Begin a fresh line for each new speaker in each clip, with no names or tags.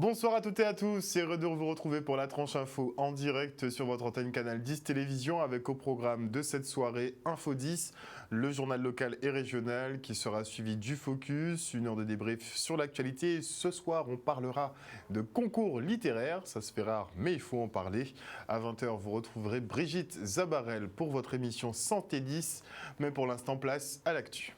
Bonsoir à toutes et à tous, c'est heureux de vous retrouver pour la tranche info en direct sur votre antenne Canal 10 Télévision avec au programme de cette soirée Info 10, le journal local et régional qui sera suivi du Focus, une heure de débrief sur l'actualité. Ce soir, on parlera de concours littéraires, ça se fait rare mais il faut en parler. À 20h, vous retrouverez Brigitte Zabarel pour votre émission Santé 10, mais pour l'instant, place à l'actu.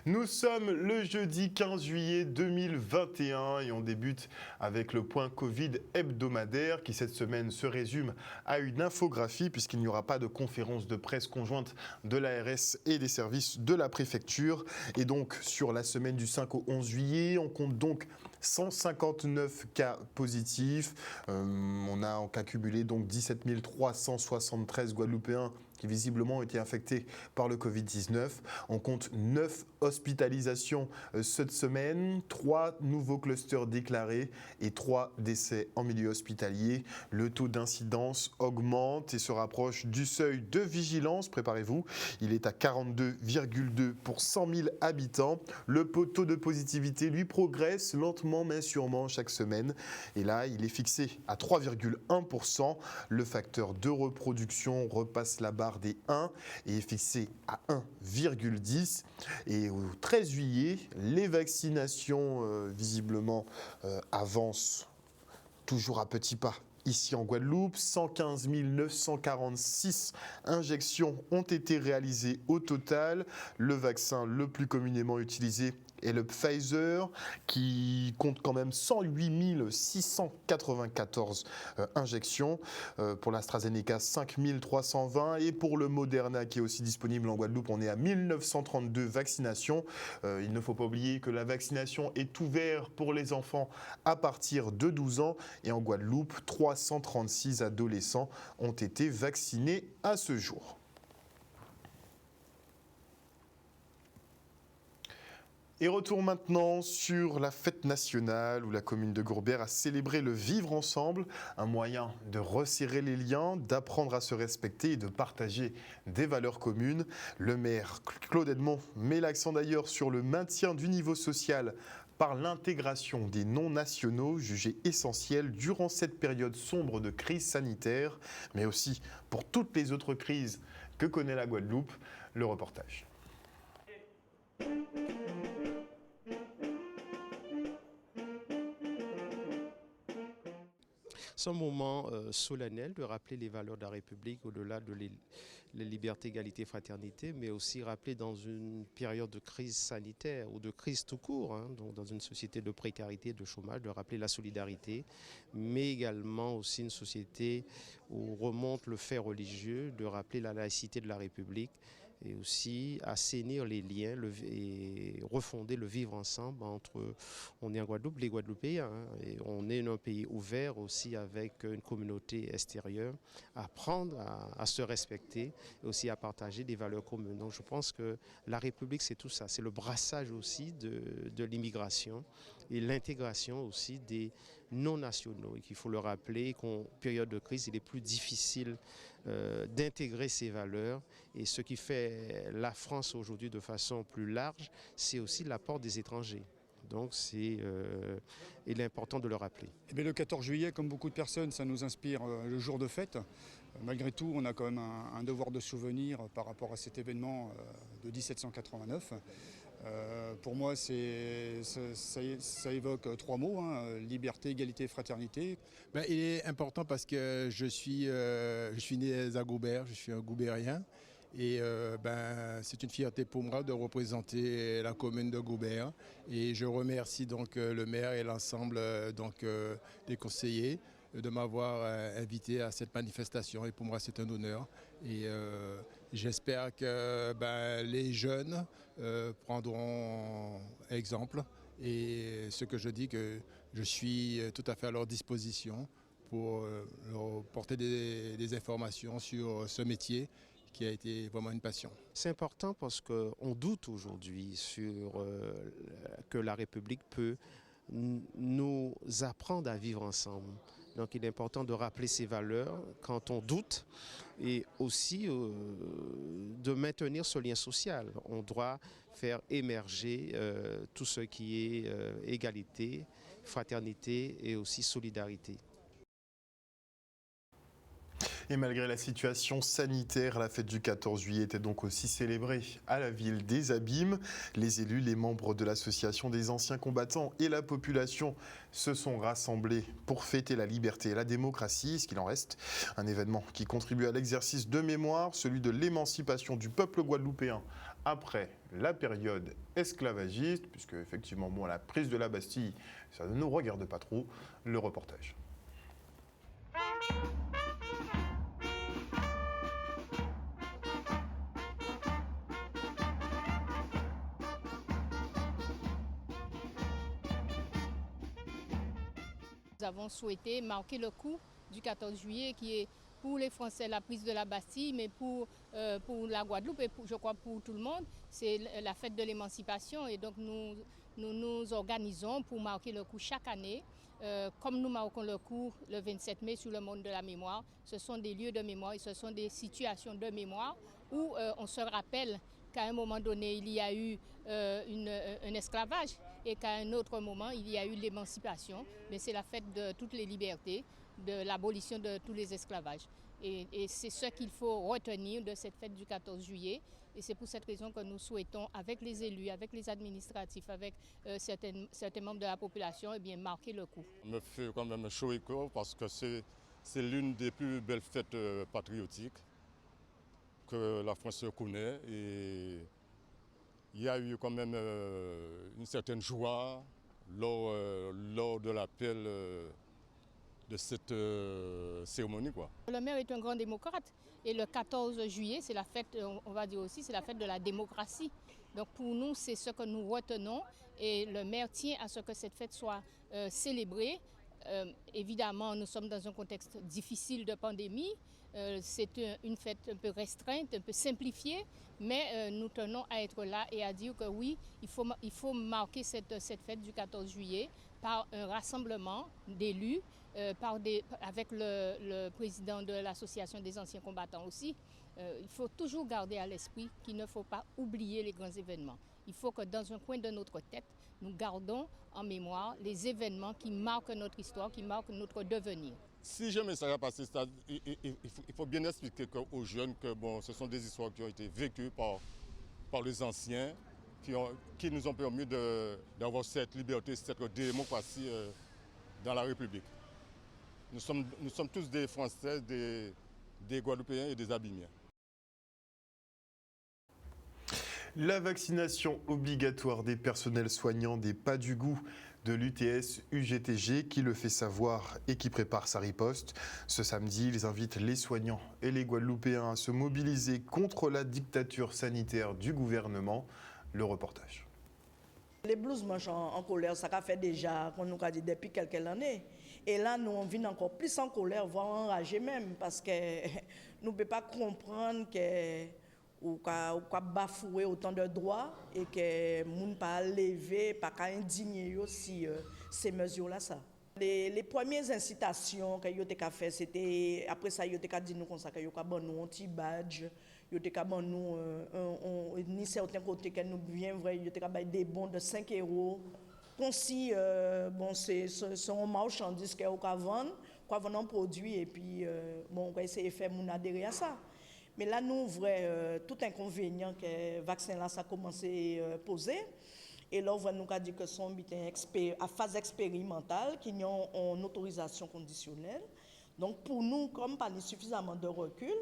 Nous sommes le jeudi 15 juillet 2021 et on débute avec le point Covid hebdomadaire qui cette semaine se résume à une infographie puisqu'il n'y aura pas de conférence de presse conjointe de l'ARS et des services de la préfecture. Et donc sur la semaine du 5 au 11 juillet, on compte donc 159 cas positifs. On a en cas cumulé donc 17 373 Guadeloupéens qui visiblement ont été infectés par le Covid-19. On compte 9 hospitalisations cette semaine, 3 nouveaux clusters déclarés et 3 décès en milieu hospitalier. Le taux d'incidence augmente et se rapproche du seuil de vigilance. Préparez-vous, il est à 42,2 pour 100 000 habitants. Le taux de positivité, lui, progresse lentement mais sûrement chaque semaine. Et là, il est fixé à 3,1%. Le facteur de reproduction repasse la barre des 1 et est fixé à 1,10. Et au 13 juillet, les vaccinations visiblement avancent toujours à petits pas. Ici en Guadeloupe, 115 946 injections ont été réalisées au total. Le vaccin le plus communément utilisé est le Pfizer qui compte quand même 108 694 injections. Pour l'AstraZeneca, 5 320 et pour le Moderna qui est aussi disponible en Guadeloupe, on est à 1932 vaccinations. Il ne faut pas oublier que la vaccination est ouverte pour les enfants à partir de 12 ans et en Guadeloupe, 336 adolescents ont été vaccinés à ce jour. Et retour maintenant sur la fête nationale où la commune de Gourbère a célébré le vivre ensemble, un moyen de resserrer les liens, d'apprendre à se respecter et de partager des valeurs communes. Le maire Claude Edmond met l'accent d'ailleurs sur le maintien du niveau social par l'intégration des non-nationaux jugés essentiels durant cette période sombre de crise sanitaire, mais aussi pour toutes les autres crises que connaît la Guadeloupe. Le reportage.
C'est un moment solennel de rappeler les valeurs de la République au-delà de la liberté, égalité, fraternité, mais aussi rappeler dans une période de crise sanitaire ou de crise tout court, donc dans une société de précarité, de chômage, de rappeler la solidarité, mais également aussi une société où remonte le fait religieux, de rappeler la laïcité de la République et aussi assainir les liens et refonder le vivre ensemble entre, on est en Guadeloupe, les Guadeloupéens, et on est un pays ouvert aussi avec une communauté extérieure, à apprendre à se respecter et aussi à partager des valeurs communes. Donc je pense que la République, c'est tout ça, c'est le brassage aussi de l'immigration et l'intégration aussi des non-nationaux. Et qu'il faut le rappeler qu'en période de crise, il est plus difficile d'intégrer ces valeurs. Et ce qui fait la France aujourd'hui de façon plus large, c'est aussi l'apport des étrangers. Donc il est important de le rappeler.
Eh bien, le 14 juillet, comme beaucoup de personnes, ça nous inspire le jour de fête. Malgré tout, on a quand même un devoir de souvenir par rapport à cet événement de 1789. Pour moi, ça évoque 3 mots, liberté, égalité, fraternité.
Il est important parce que je suis né à Goubert, je suis un Goubérien. Et c'est une fierté pour moi de représenter la commune de Goubert. Et je remercie donc le maire et l'ensemble des conseillers de m'avoir invité à cette manifestation. Et pour moi, c'est un honneur. Et j'espère que les jeunes prendront exemple. Et ce que je dis, que je suis tout à fait à leur disposition pour leur porter des informations sur ce métier qui a été vraiment une passion.
C'est important parce qu'on doute aujourd'hui sur que la République peut nous apprendre à vivre ensemble. Donc il est important de rappeler ces valeurs quand on doute et aussi de maintenir ce lien social. On doit faire émerger tout ce qui est égalité, fraternité et aussi solidarité.
Et malgré la situation sanitaire, la fête du 14 juillet était donc aussi célébrée à la ville des Abîmes. Les élus, les membres de l'association des anciens combattants et la population se sont rassemblés pour fêter la liberté et la démocratie, ce qu'il en reste. Un événement qui contribue à l'exercice de mémoire, celui de l'émancipation du peuple guadeloupéen après la période esclavagiste, puisque effectivement, la prise de la Bastille, ça ne nous regarde pas trop. Le reportage.
Nous avons souhaité marquer le coup du 14 juillet qui est pour les Français la prise de la Bastille, mais pour la Guadeloupe et je crois pour tout le monde, c'est la fête de l'émancipation. Et donc nous organisons pour marquer le coup chaque année. Comme nous marquons le coup le 27 mai sur le monde de la mémoire, ce sont des lieux de mémoire et ce sont des situations de mémoire où on se rappelle qu'à un moment donné, il y a eu un esclavage et qu'à un autre moment, il y a eu l'émancipation. Mais c'est la fête de toutes les libertés, de l'abolition de tous les esclavages. Et c'est ce qu'il faut retenir de cette fête du 14 juillet. Et c'est pour cette raison que nous souhaitons, avec les élus, avec les administratifs, avec certains membres de la population, marquer le coup.
Ça me fait quand même chaud et corps parce que c'est l'une des plus belles fêtes patriotiques que la France connaît. Et il y a eu quand même une certaine joie lors de l'appel de cette cérémonie, quoi.
Le maire est un grand démocrate et le 14 juillet, c'est la fête, on va dire aussi, c'est la fête de la démocratie. Donc pour nous, c'est ce que nous retenons et le maire tient à ce que cette fête soit célébrée. Évidemment, nous sommes dans un contexte difficile de pandémie. C'est une fête un peu restreinte, un peu simplifiée, mais nous tenons à être là et à dire que oui, il faut marquer cette fête du 14 juillet par un rassemblement d'élus, avec le président de l'association des anciens combattants aussi. Il faut toujours garder à l'esprit qu'il ne faut pas oublier les grands événements. Il faut que dans un coin de notre tête, nous gardons en mémoire les événements qui marquent notre histoire, qui marquent notre devenir.
Si jamais ça va passer, il faut bien expliquer aux jeunes que ce sont des histoires qui ont été vécues par les anciens, qui nous ont permis d'avoir cette liberté, cette démocratie dans la République. Nous sommes tous des Français, des Guadeloupéens et des Abîmiens.
La vaccination obligatoire des personnels soignants des pas du goût de l'UTS UGTG qui le fait savoir et qui prépare sa riposte. Ce samedi, ils invitent les soignants et les Guadeloupéens à se mobiliser contre la dictature sanitaire du gouvernement. Le reportage.
Les blouses manches en colère, ça a fait déjà, qu'on nous a dit depuis quelques années. Et là, nous, on vient encore plus en colère, voire enragés même, parce que nous ne pouvons pas comprendre que ou bafouer autant de droits et que les gens ne pas lever, pas indigner aussi ces mesures-là. Les premières incitations que vous avez faites, c'était après ça, vous avez dit nous comme ça que vous avez nous un petit badge, vous avez nous ni certains côtés que nous bien vrai, vous avez des bons de 5 €. Comme si c'est un marchandise que vous avez vendre un produit et puis on va essayer de faire adhérer à ça. Mais là, nous ouvrons tout inconvénient que le vaccin là, ça a commencé à poser. Et là, on nous a dit que son à phase expérimentale, qui ont une autorisation conditionnelle. Donc, pour nous, comme pas suffisamment de recul,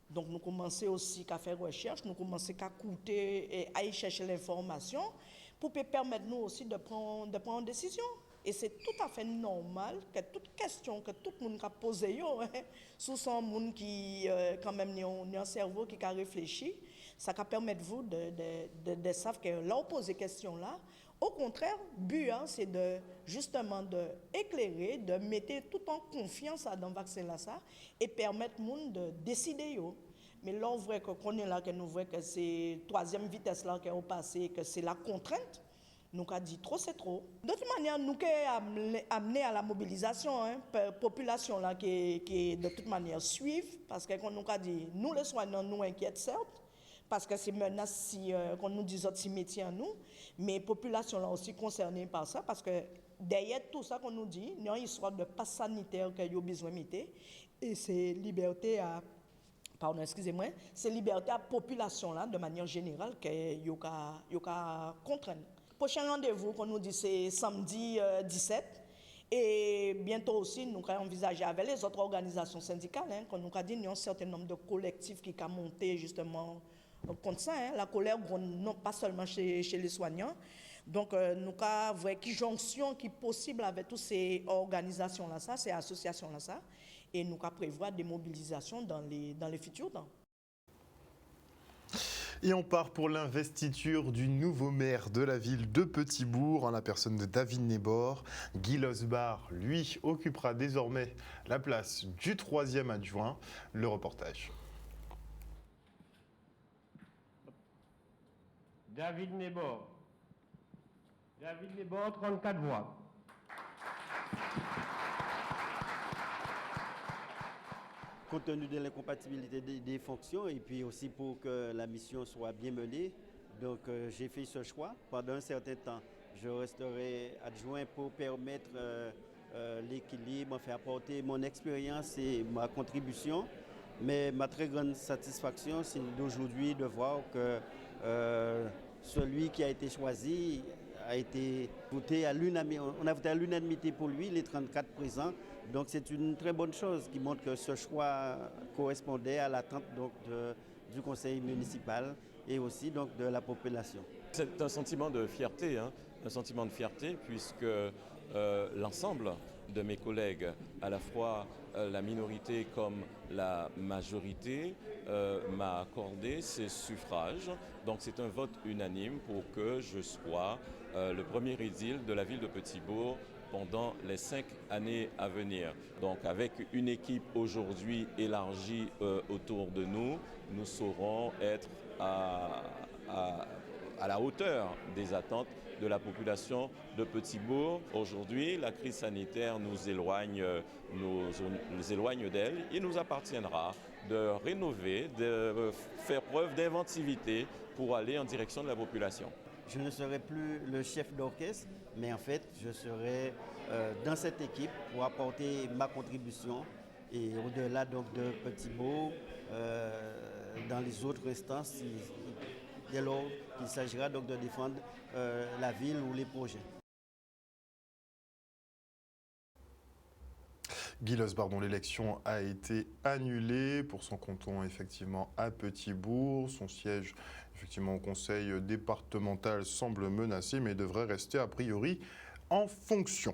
donc nous commençons aussi à faire recherche, nous commençons à écouter et à y chercher l'information pour permettre nous aussi de prendre une décision. Et c'est tout à fait normal que toute question que tout le monde a posée, sous son monde qui quand même a un cerveau qui a réfléchi, ça va permettre vous de savoir que là, on pose ces questions-là. Au contraire, le but, c'est justement d'éclairer, de mettre tout en confiance dans le vaccin-là et permettre aux gens de décider. Mais là, on voit qu'on est là, que nous voyons que c'est la troisième vitesse là qu'on passe, que c'est la contrainte. Nous avons dit trop, c'est trop. De toute manière, nous avons amené à la mobilisation, hein, population là qui de toute manière suivent, parce que nous avons dit, nous les soignants nous inquiètent certes, parce que c'est menace si qu'on nous dit autres métiers à nous, mais population là aussi concernée par ça, parce que derrière tout ça qu'on nous dit, il y a une histoire de passe sanitaire qu'il y a besoin de mettre, et c'est liberté à pardon, excusez-moi, c'est liberté à la population là, de manière générale, qu'il y a contrainte. Prochain rendez-vous qu'on nous dit c'est samedi 17 et bientôt aussi nous allons envisager avec les autres organisations syndicales, hein, qu'on nous a dit qu'il y a un certain nombre de collectifs qui ont monté justement contre ça, hein, la colère non pas seulement chez les soignants. Donc nous avons vu qui jonction qui est possible avec toutes ces organisations là, ça, ces associations là, ça. Et nous allons prévoir des mobilisations dans les futurs temps.
Et on part pour l'investiture du nouveau maire de la ville de Petit-Bourg, en la personne de David Nebor. Guy Losbar, lui, occupera désormais la place du 3e adjoint. Le reportage.
David Nebor. David Nebor, 34 voix.
Compte tenu de l'incompatibilité des fonctions et puis aussi pour que la mission soit bien menée. Donc j'ai fait ce choix. Pendant un certain temps, je resterai adjoint pour permettre l'équilibre, faire apporter mon expérience et ma contribution. Mais ma très grande satisfaction, c'est d'aujourd'hui de voir que celui qui a été choisi a été voté à l'unanimité. On a voté à l'unanimité pour lui, les 34 présents. Donc c'est une très bonne chose qui montre que ce choix correspondait à l'attente du conseil municipal et aussi donc de la population.
C'est un sentiment de fierté, puisque l'ensemble de mes collègues, à la fois la minorité comme la majorité, m'a accordé ces suffrages. Donc c'est un vote unanime pour que je sois le premier édile de la ville de Petit-Bourg pendant les 5 années à venir. Donc avec une équipe aujourd'hui élargie autour de nous, nous saurons être à la hauteur des attentes de la population de Petit-Bourg. Aujourd'hui, la crise sanitaire nous éloigne d'elle. Il nous appartiendra de rénover, de faire preuve d'inventivité pour aller en direction de la population.
Je ne serai plus le chef d'orchestre, mais en fait, je serai dans cette équipe pour apporter ma contribution et au-delà donc de Petit-Bourg, dans les autres instances, dès lors qu'il s'agira donc de défendre la ville ou les projets.
Guy Losbar, dont l'élection a été annulée pour son canton effectivement à Petit-Bourg. Son siège effectivement au conseil départemental semble menacé, mais devrait rester a priori en fonction.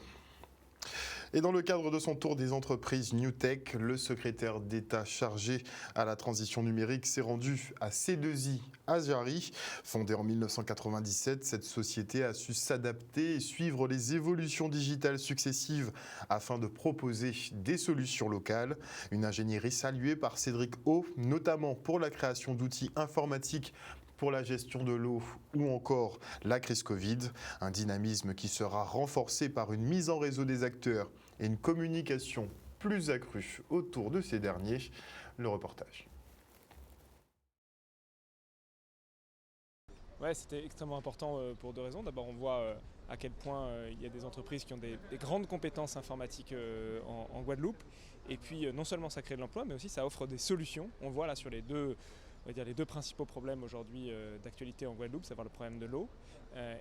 Et dans le cadre de son tour des entreprises New Tech, le secrétaire d'État chargé à la transition numérique s'est rendu à C2I à Jarry. Fondée en 1997, cette société a su s'adapter et suivre les évolutions digitales successives afin de proposer des solutions locales. Une ingénierie saluée par Cédric O, notamment pour la création d'outils informatiques pour la gestion de l'eau ou encore la crise Covid. Un dynamisme qui sera renforcé par une mise en réseau des acteurs et une communication plus accrue autour de ces derniers. Le reportage.
Ouais, c'était extrêmement important pour 2 raisons. D'abord, on voit à quel point il y a des entreprises qui ont des grandes compétences informatiques en Guadeloupe. Et puis, non seulement ça crée de l'emploi, mais aussi ça offre des solutions. On voit là sur les deux principaux problèmes aujourd'hui d'actualité en Guadeloupe, savoir le problème de l'eau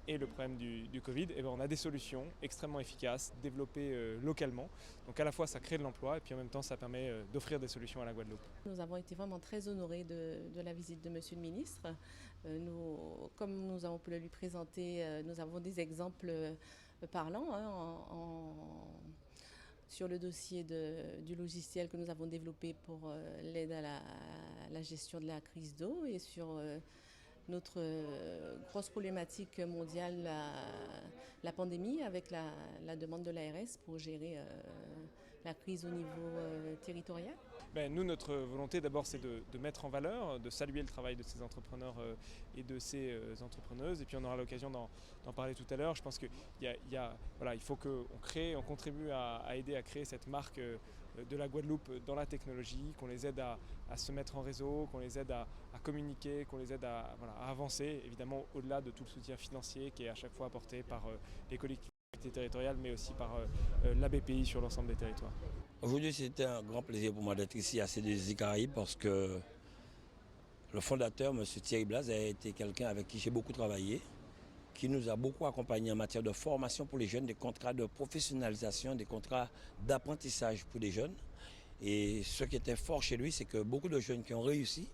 et le problème du Covid. Et bien, on a des solutions extrêmement efficaces, développées localement. Donc à la fois ça crée de l'emploi et puis en même temps ça permet d'offrir des solutions à la Guadeloupe.
Nous avons été vraiment très honorés de la visite de Monsieur le ministre. Comme nous avons pu le lui présenter, nous avons des exemples parlants sur le dossier du logiciel que nous avons développé pour l'aide à la gestion de la crise d'eau et sur notre grosse problématique mondiale, la pandémie, avec la demande de l'ARS pour gérer la crise au niveau territorial?
Nous, notre volonté d'abord, c'est de mettre en valeur, de saluer le travail de ces entrepreneurs et de ces entrepreneuses. Et puis on aura l'occasion d'en parler tout à l'heure. Je pense qu'il il faut qu'on crée, on contribue à aider à créer cette marque de la Guadeloupe dans la technologie, qu'on les aide à se mettre en réseau, qu'on les aide à communiquer, qu'on les aide à avancer, évidemment au-delà de tout le soutien financier qui est à chaque fois apporté par les collectivités territoriales, mais aussi par la BPI sur l'ensemble des territoires.
Aujourd'hui, c'était un grand plaisir pour moi d'être ici à C2I Caraïbes parce que le fondateur, M. Thierry Blaz, a été quelqu'un avec qui j'ai beaucoup travaillé, qui nous a beaucoup accompagnés en matière de formation pour les jeunes, des contrats de professionnalisation, des contrats d'apprentissage pour les jeunes. Et ce qui était fort chez lui, c'est que beaucoup de jeunes qui ont réussi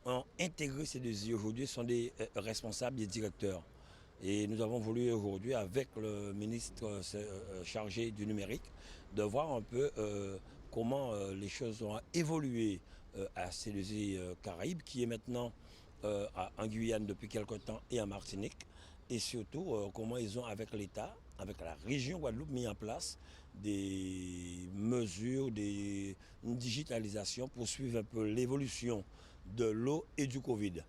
ont intégré C2I aujourd'hui, sont des responsables, des directeurs. Et nous avons voulu aujourd'hui, avec le ministre chargé du numérique, de voir un peu comment les choses ont évolué à C2I Caraïbes, qui est maintenant en Guyane depuis quelque temps et en Martinique. Et surtout, comment ils ont, avec l'État, avec la région Guadeloupe, mis en place des mesures, une digitalisation pour suivre un peu l'évolution de l'eau et du Covid.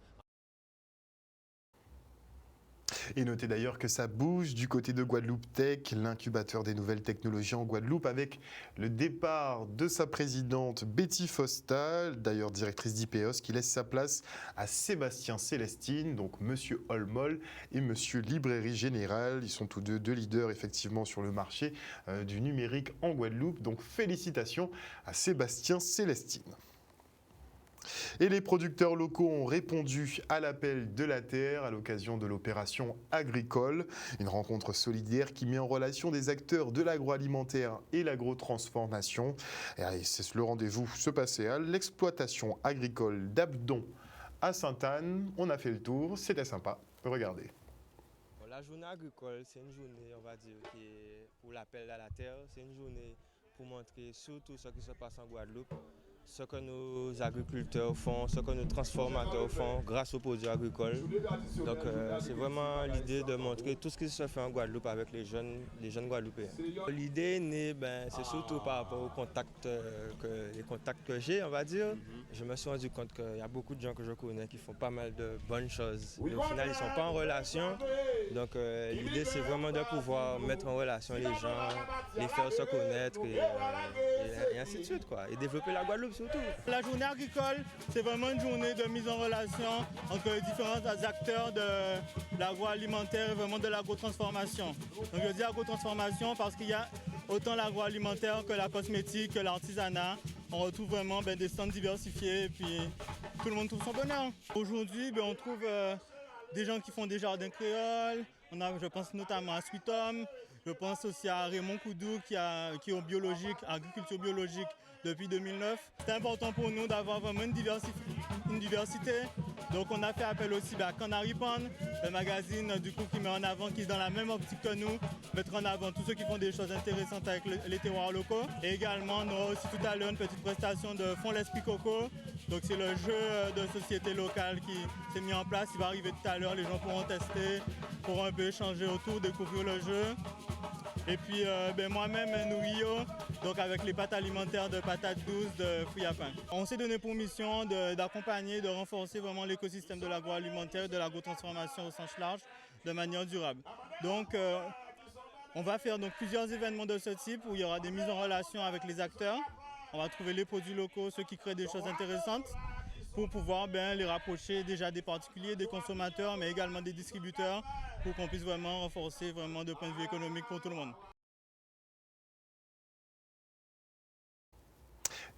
Et notez d'ailleurs que ça bouge du côté de Guadeloupe Tech, l'incubateur des nouvelles technologies en Guadeloupe, avec le départ de sa présidente Betty Fostal, d'ailleurs directrice d'IPEOS, qui laisse sa place à Sébastien Célestine, donc Monsieur Holmol et Monsieur Librairie Générale. Ils sont tous deux leaders effectivement sur le marché du numérique en Guadeloupe. Donc félicitations à Sébastien Célestine. Et les producteurs locaux ont répondu à l'appel de la terre à l'occasion de l'opération agricole, une rencontre solidaire qui met en relation des acteurs de l'agroalimentaire et l'agrotransformation. Et c'est le rendez-vous se passait à l'exploitation agricole d'Abdon à Sainte-Anne. On a fait le tour, c'était sympa. Regardez.
La journée agricole, c'est une journée, on va dire, qui est pour l'appel à la terre. C'est une journée pour montrer surtout ce qui se passe en Guadeloupe, ce que nos agriculteurs font, ce que nos transformateurs font grâce aux produits agricoles. Donc c'est vraiment l'idée de montrer tout ce qui se fait en Guadeloupe avec les jeunes Guadeloupéens. L'idée née, c'est surtout par rapport aux contacts, les contacts que j'ai, on va dire. Je me suis rendu compte qu'il y a beaucoup de gens que je connais qui font pas mal de bonnes choses. Mais au final, ils ne sont pas en relation. Donc l'idée, c'est vraiment de pouvoir mettre en relation les gens, les faire se connaître et ainsi de suite, quoi. Et développer la Guadeloupe surtout.
La journée agricole, c'est vraiment une journée de mise en relation entre les différents acteurs de l'agroalimentaire et vraiment de l'agrotransformation. Donc je dis agrotransformation parce qu'il y a autant l'agroalimentaire que la cosmétique, que l'artisanat. On retrouve vraiment des stands diversifiés et puis tout le monde trouve son bonheur. Aujourd'hui, on trouve des gens qui font des jardins créoles. Je pense notamment à Sweet Home. Je pense aussi à Raymond Koudou qui est au biologique, agriculture biologique depuis 2009. C'est important pour nous d'avoir vraiment une diversité. Donc on a fait appel aussi à Canary Pond, le magazine du coup qui met en avant, qui est dans la même optique que nous, mettre en avant tous ceux qui font des choses intéressantes avec les terroirs locaux. Et également, on aura aussi tout à l'heure une petite prestation de Fonds l'Esprit Coco. Donc c'est le jeu de société locale qui s'est mis en place. Il va arriver tout à l'heure, les gens pourront tester, pourront un peu échanger autour, découvrir le jeu. Et puis moi-même, Nourio, donc avec les pâtes alimentaires de patates douces de fruits à pain. On s'est donné pour mission d'accompagner, de renforcer vraiment l'écosystème de l'agroalimentaire et de l'agrotransformation au sens large de manière durable. Donc on va faire plusieurs événements de ce type où il y aura des mises en relation avec les acteurs. On va trouver les produits locaux, ceux qui créent des choses intéressantes, pour pouvoir les rapprocher déjà des particuliers, des consommateurs, mais également des distributeurs, pour qu'on puisse vraiment renforcer vraiment de point de vue économique pour tout le monde.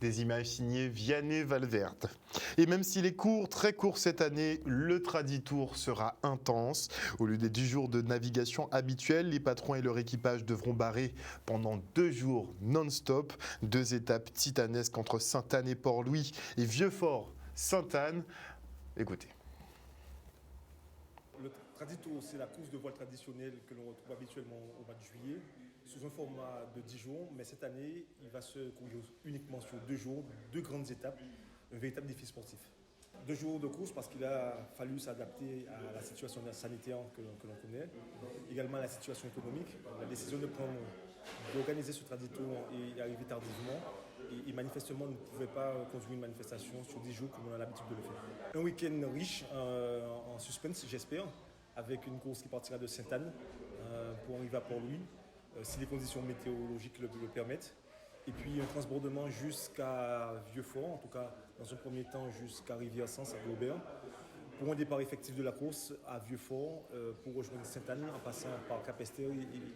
Des images signées Vianney Valverde. Et même s'il est court, très court cette année, le Traditour sera intense. Au lieu des 10 jours de navigation habituels, les patrons et leur équipage devront barrer pendant 2 jours non-stop. 2 étapes titanesques entre Sainte-Anne et Port-Louis et Vieux-Fort Sainte-Anne. Écoutez.
Le Traditour, c'est la course de voile traditionnelle que l'on retrouve habituellement au mois de juillet, sous un format de 10 jours, mais cette année, il va se courir uniquement sur 2 jours, 2 grandes étapes, un véritable défi sportif. 2 jours de course parce qu'il a fallu s'adapter à la situation sanitaire que l'on connaît, également à la situation économique. La décision de prendre d'organiser ce tradito est arrivé tardivement. Et manifestement, on ne pouvait pas conduire une manifestation sur 10 jours comme on a l'habitude de le faire. Un week-end riche en suspense, j'espère, avec une course qui partira de Sainte-Anne pour arriver à Port-Louis, si les conditions météorologiques le permettent. Et puis un transbordement jusqu'à Vieux-Fort, en tout cas dans un premier temps jusqu'à Rivière-Sens à Gaubert, pour un départ effectif de la course à Vieux-Fort pour rejoindre Sainte-Anne en passant par Capesterre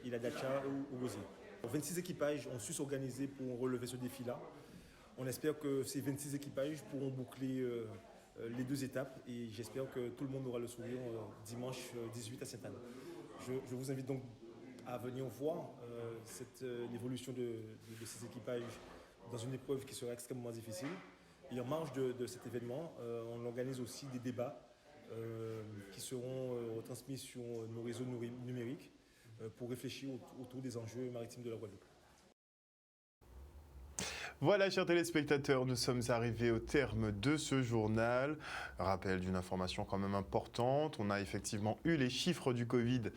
et la Dacia ou Rosier. 26 équipages ont su s'organiser pour relever ce défi-là. On espère que ces 26 équipages pourront boucler les 2 étapes et j'espère que tout le monde aura le sourire dimanche 18 à Sainte-Anne. Je vous invite donc à venir voir l'évolution de ces équipages dans une épreuve qui sera extrêmement difficile. Et en marge de cet événement, on organise aussi des débats qui seront retransmis sur nos réseaux numériques pour réfléchir autour des enjeux maritimes de la Guadeloupe.
Voilà, chers téléspectateurs, nous sommes arrivés au terme de ce journal. Rappel d'une information quand même importante. On a effectivement eu les chiffres du Covid,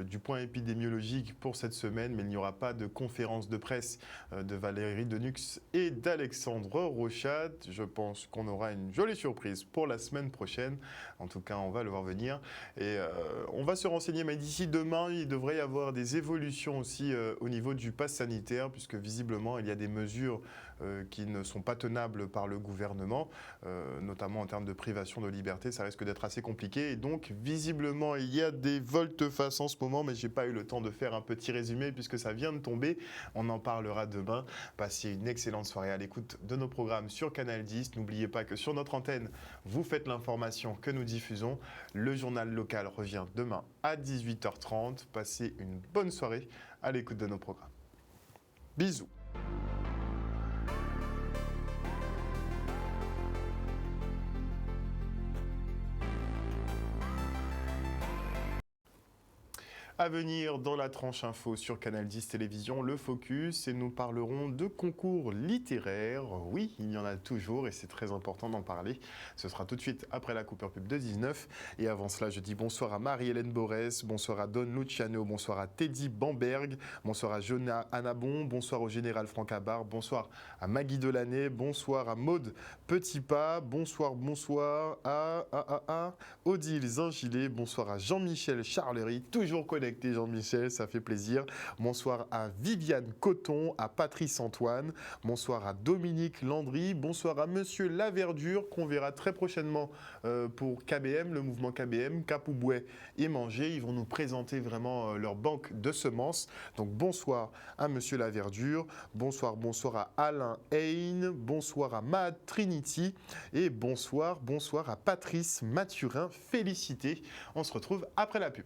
du point épidémiologique pour cette semaine, mais il n'y aura pas de conférence de presse de Valérie Denux et d'Alexandre Rochat. Je pense qu'on aura une jolie surprise pour la semaine prochaine. En tout cas, on va le voir venir. Et on va se renseigner, mais d'ici demain, il devrait y avoir des évolutions aussi au niveau du pass sanitaire, puisque visiblement, il y a des mesures qui ne sont pas tenables par le gouvernement, notamment en termes de privation de liberté. Ça risque d'être assez compliqué. Et donc, visiblement, il y a des volte-face en ce moment, mais je n'ai pas eu le temps de faire un petit résumé puisque ça vient de tomber. On en parlera demain. Passez une excellente soirée à l'écoute de nos programmes sur Canal 10. N'oubliez pas que sur notre antenne, vous faites l'information que nous diffusons. Le journal local revient demain à 18h30. Passez une bonne soirée à l'écoute de nos programmes. Bisous. À venir dans la tranche info sur Canal 10 Télévision, le Focus, et nous parlerons de concours littéraires. Oui, il y en a toujours et c'est très important d'en parler. Ce sera tout de suite après la coupure pub de 19. Et avant cela, je dis bonsoir à Marie-Hélène Borès, bonsoir à Don Luciano, bonsoir à Teddy Bamberg, bonsoir à Jonah Anabon, bonsoir au général Franck Abar, bonsoir à Maggie Delaney, bonsoir à Maude Petitpas, bonsoir à Odile Zingilet, bonsoir à Jean-Michel Charlery, toujours connecté Jean-Michel, ça fait plaisir. Bonsoir à Viviane Coton, à Patrice Antoine, bonsoir à Dominique Landry, bonsoir à Monsieur Laverdure, qu'on verra très prochainement pour KBM, le mouvement KBM, Capoubouet et Manger. Ils vont nous présenter vraiment leur banque de semences. Donc bonsoir à Monsieur Laverdure, bonsoir à Alain Haine, bonsoir à Mad Trinity et bonsoir à Patrice Mathurin. Félicité. On se retrouve après la pub.